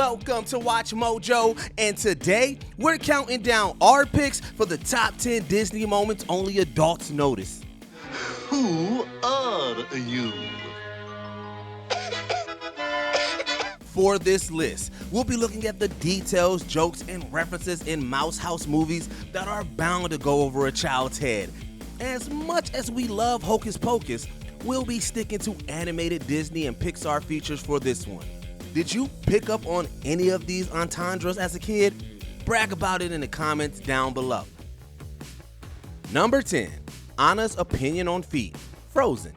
welcome to Watch Mojo, and today we're counting down our picks for the top 10 Disney moments only adults notice. Who are you? For this list, we'll be looking at the details, jokes, and references in Mouse House movies that are bound to go over a child's head. As much as we love Hocus Pocus, we'll be sticking to animated Disney and Pixar features for this one. Did you pick up on any of these entendres as a kid? Brag about it in the comments down below. Number 10, Anna's opinion on feet, Frozen.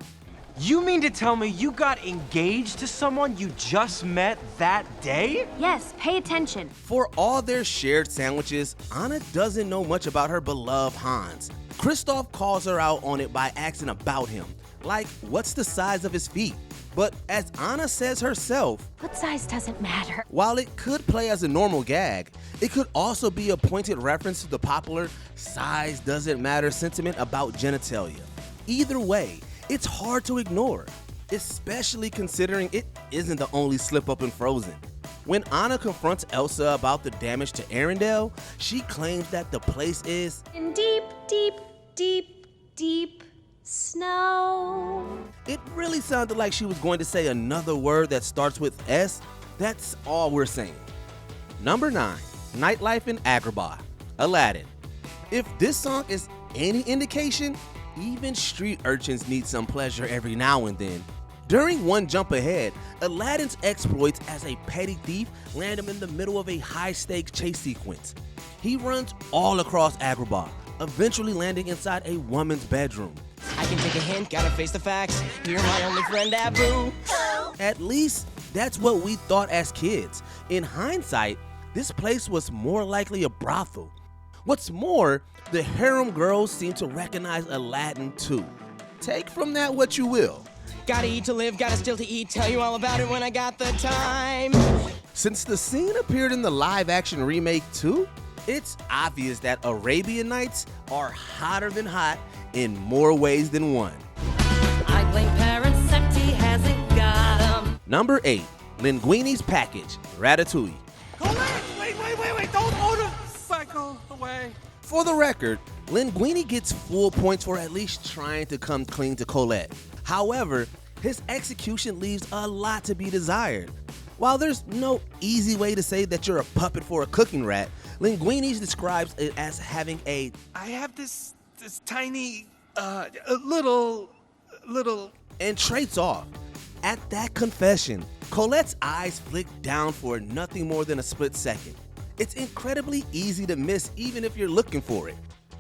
You mean to tell me you got engaged to someone you just met that day? Yes, pay attention. For all their shared sandwiches, Anna doesn't know much about her beloved Hans. Kristoff calls her out on it by asking about him, like what's the size of his feet? But as Anna says herself, what size doesn't matter. While it could play as a normal gag, it could also be a pointed reference to the popular size doesn't matter sentiment about genitalia. Either way, it's hard to ignore, especially considering it isn't the only slip up in Frozen. When Anna confronts Elsa about the damage to Arendelle, she claims that the place is in deep, deep, deep, deep snow. It really sounded like she was going to say another word that starts with S. That's all we're saying. Number 9, Nightlife in Agrabah, Aladdin. If this song is any indication, even street urchins need some pleasure every now and then. During One Jump Ahead, Aladdin's exploits as a petty thief land him in the middle of a high-stakes chase sequence. He runs all across Agrabah, eventually landing inside a woman's bedroom. I can take a hint, gotta face the facts. You're my only friend, Abu. At least, that's what we thought as kids. In hindsight, this place was more likely a brothel. What's more, the harem girls seem to recognize Aladdin too. Take from that what you will. Gotta eat to live, gotta still to eat. Tell you all about it when I got the time. Since the scene appeared in the live-action remake too, it's obvious that Arabian Nights are hotter than hot in more ways than one. I blame parents, except he hasn't got 'em. Number 8, Linguini's Package, Ratatouille. Wait, don't motorcycle away. For the record, Linguini gets full points for at least trying to come clean to Colette. However, his execution leaves a lot to be desired. While there's no easy way to say that you're a puppet for a cooking rat, Linguini describes it as having I have this tiny, little... and traits off. At that confession, Colette's eyes flick down for nothing more than a split second. It's incredibly easy to miss even if you're looking for it.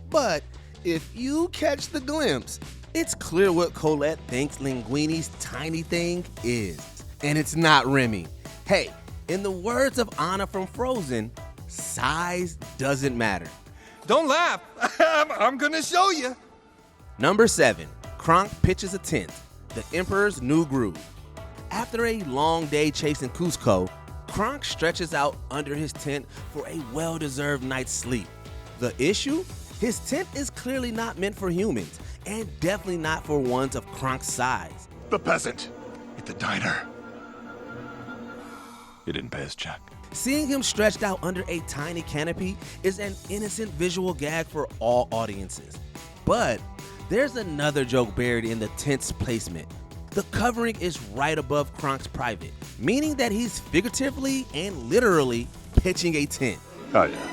But if you catch the glimpse, it's clear what Colette thinks Linguini's tiny thing is. And it's not Remy. Hey, in the words of Anna from Frozen, size doesn't matter. Don't laugh. I'm gonna show you. Number 7, Kronk pitches a tent, the Emperor's New Groove. After a long day chasing Cusco, Kronk stretches out under his tent for a well-deserved night's sleep. The issue? His tent is clearly not meant for humans, and definitely not for ones of Kronk's size. The peasant at the diner. He didn't pay his check. Seeing him stretched out under a tiny canopy is an innocent visual gag for all audiences. But there's another joke buried in the tent's placement. The covering is right above Kronk's private, meaning that he's figuratively and literally pitching a tent. Oh yeah,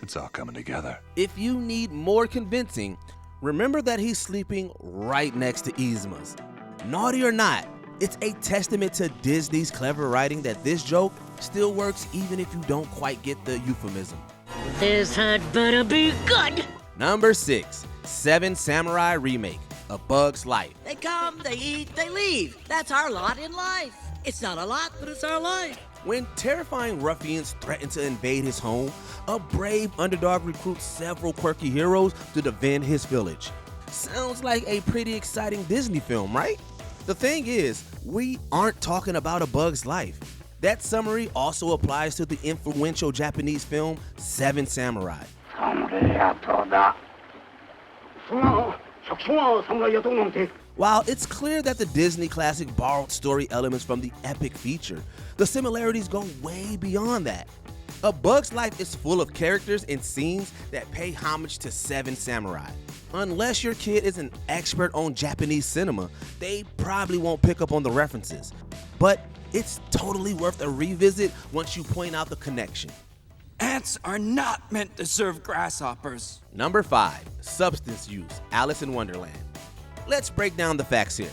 it's all coming together. If you need more convincing, remember that he's sleeping right next to Yzma's. Naughty or not, it's a testament to Disney's clever writing that this joke still works even if you don't quite get the euphemism. This had better be good. Number 6, Seven Samurai Remake, A Bug's Life. They come, they eat, they leave. That's our lot in life. It's not a lot, but it's our life. When terrifying ruffians threaten to invade his home, a brave underdog recruits several quirky heroes to defend his village. Sounds like a pretty exciting Disney film, right? The thing is, we aren't talking about A Bug's Life. That summary also applies to the influential Japanese film Seven Samurai. While it's clear that the Disney classic borrowed story elements from the epic feature, the similarities go way beyond that. A Bug's Life is full of characters and scenes that pay homage to Seven Samurai. Unless your kid is an expert on Japanese cinema, they probably won't pick up on the references. But it's totally worth a revisit once you point out the connection. Ants are not meant to serve grasshoppers. Number 5, substance use, Alice in Wonderland. Let's break down the facts here.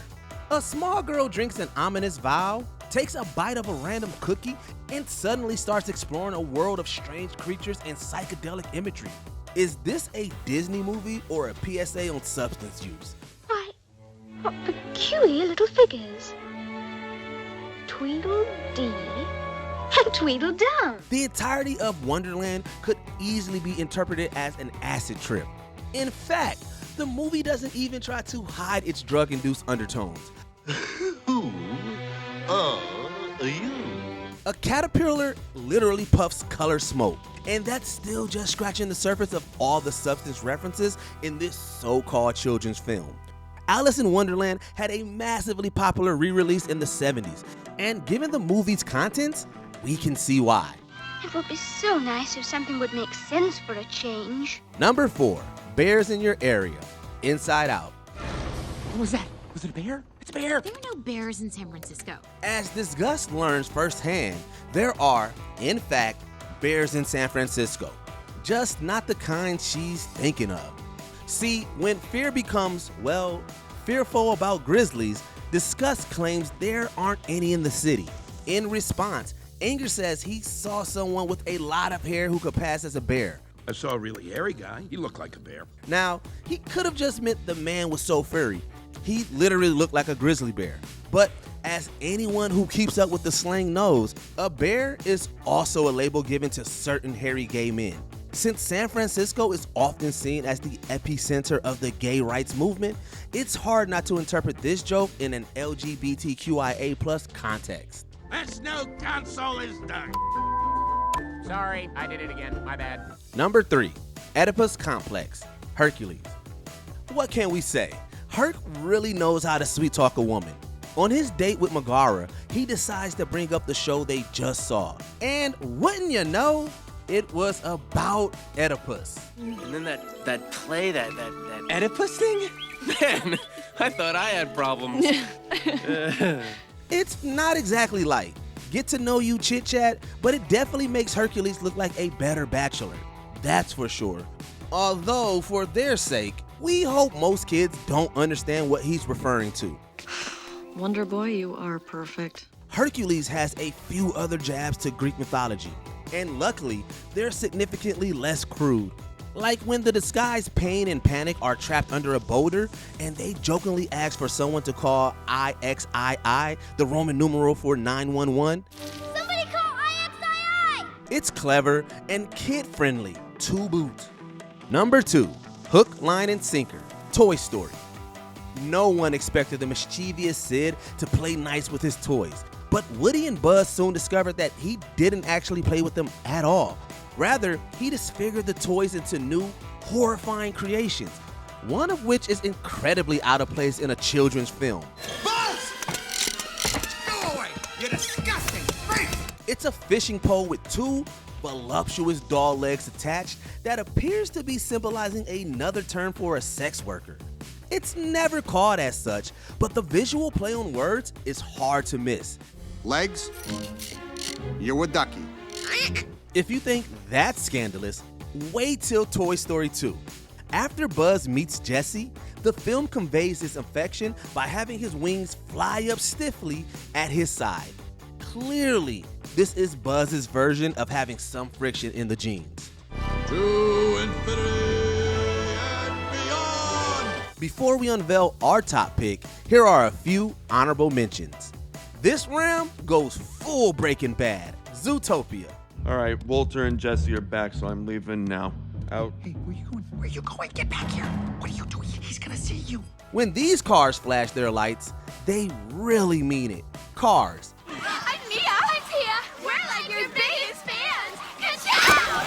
A small girl drinks an ominous vow, takes a bite of a random cookie, and suddenly starts exploring a world of strange creatures and psychedelic imagery. Is this a Disney movie or a PSA on substance use? Why, what peculiar little figures. Tweedledee and Tweedledum. The entirety of Wonderland could easily be interpreted as an acid trip. In fact, the movie doesn't even try to hide its drug-induced undertones. Who are you? A caterpillar literally puffs color smoke, and that's still just scratching the surface of all the substance references in this so-called children's film. Alice in Wonderland had a massively popular re-release in the 70s, and given the movie's contents, we can see why. It would be so nice if something would make sense for a change. Number 4, bears in your area, Inside Out. What was that? Was it a bear? It's a bear! There are no bears in San Francisco. As this Gus learns firsthand, there are, in fact, bears in San Francisco. Just not the kind she's thinking of. See, when fear becomes, well, fearful about grizzlies, Gus claims there aren't any in the city. In response, Anger says he saw someone with a lot of hair who could pass as a bear. I saw a really hairy guy. He looked like a bear. Now, he could have just meant the man was so furry. He literally looked like a grizzly bear. But as anyone who keeps up with the slang knows, a bear is also a label given to certain hairy gay men. Since San Francisco is often seen as the epicenter of the gay rights movement, it's hard not to interpret this joke in an LGBTQIA+ context. That's no console is done. Sorry, I did it again. My bad. Number 3, Oedipus Complex, Hercules. What can we say? Herc really knows how to sweet talk a woman. On his date with Megara, he decides to bring up the show they just saw. And wouldn't you know, it was about Oedipus. And then that play, that Oedipus thing? Man, I thought I had problems. It's not exactly like get to know you chit chat, but it definitely makes Hercules look like a better bachelor. That's for sure. Although, for their sake, we hope most kids don't understand what he's referring to. Wonder Boy, you are perfect. Hercules has a few other jabs to Greek mythology, and luckily, they're significantly less crude. Like when the disguised Pain and Panic are trapped under a boulder, and they jokingly ask for someone to call IXII, the Roman numeral for 911. Somebody call IXII! It's clever and kid-friendly, to boot. Number 2, Hook, Line, and Sinker, Toy Story. No one expected the mischievous Sid to play nice with his toys, but Woody and Buzz soon discovered that he didn't actually play with them at all. Rather, he disfigured the toys into new, horrifying creations, one of which is incredibly out of place in a children's film. Buzz! Go away! You're disgusting! Freak! It's a fishing pole with 2 voluptuous doll legs attached that appears to be symbolizing another term for a sex worker. It's never called as such, but the visual play on words is hard to miss. Legs? You're a ducky. If you think that's scandalous, wait till Toy Story 2. After Buzz meets Jessie, the film conveys his affection by having his wings fly up stiffly at his side. Clearly, this is Buzz's version of having some friction in the genes. To infinity and beyond! Before we unveil our top pick, here are a few honorable mentions. This round goes full Breaking Bad, Zootopia. All right, Walter and Jesse are back, so I'm leaving now. Out. Hey, where you going? Where you going? Get back here. What are you doing? He's gonna see you. When these cars flash their lights, they really mean it. Cars. I'm Mia. I'm Pia. We're like your biggest fans. Ka-chow!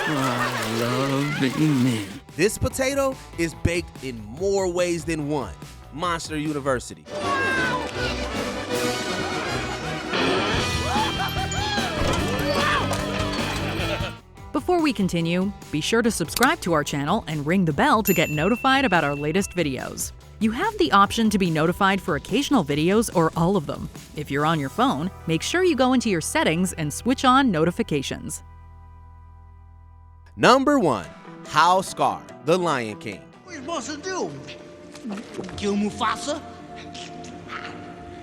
I love being men. This potato is baked in more ways than one. Monster University. Before we continue, be sure to subscribe to our channel and ring the bell to get notified about our latest videos. You have the option to be notified for occasional videos or all of them. If you're on your phone, make sure you go into your settings and switch on notifications. Number 1. How Scar, the Lion King. What are you supposed to do? Kill Mufasa?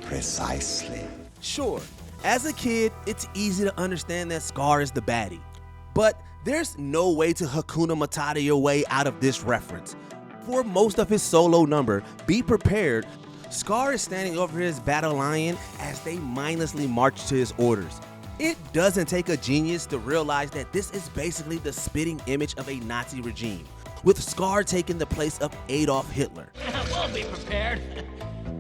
Precisely. Sure, as a kid, it's easy to understand that Scar is the baddie. But there's no way to Hakuna Matata your way out of this reference. For most of his solo number, Be Prepared, Scar is standing over his battle lion as they mindlessly march to his orders. It doesn't take a genius to realize that this is basically the spitting image of a Nazi regime, with Scar taking the place of Adolf Hitler. We'll be prepared.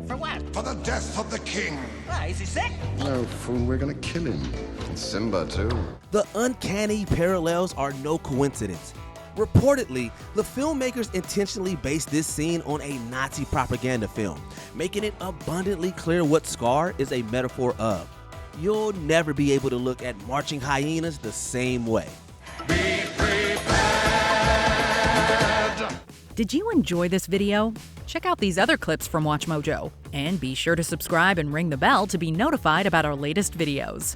For what? For the death of the king. Why, is he sick? No, fool, we're gonna kill him. And Simba, too. The uncanny parallels are no coincidence. Reportedly, the filmmakers intentionally based this scene on a Nazi propaganda film, making it abundantly clear what Scar is a metaphor of. You'll never be able to look at marching hyenas the same way. Did you enjoy this video? Check out these other clips from WatchMojo, and be sure to subscribe and ring the bell to be notified about our latest videos.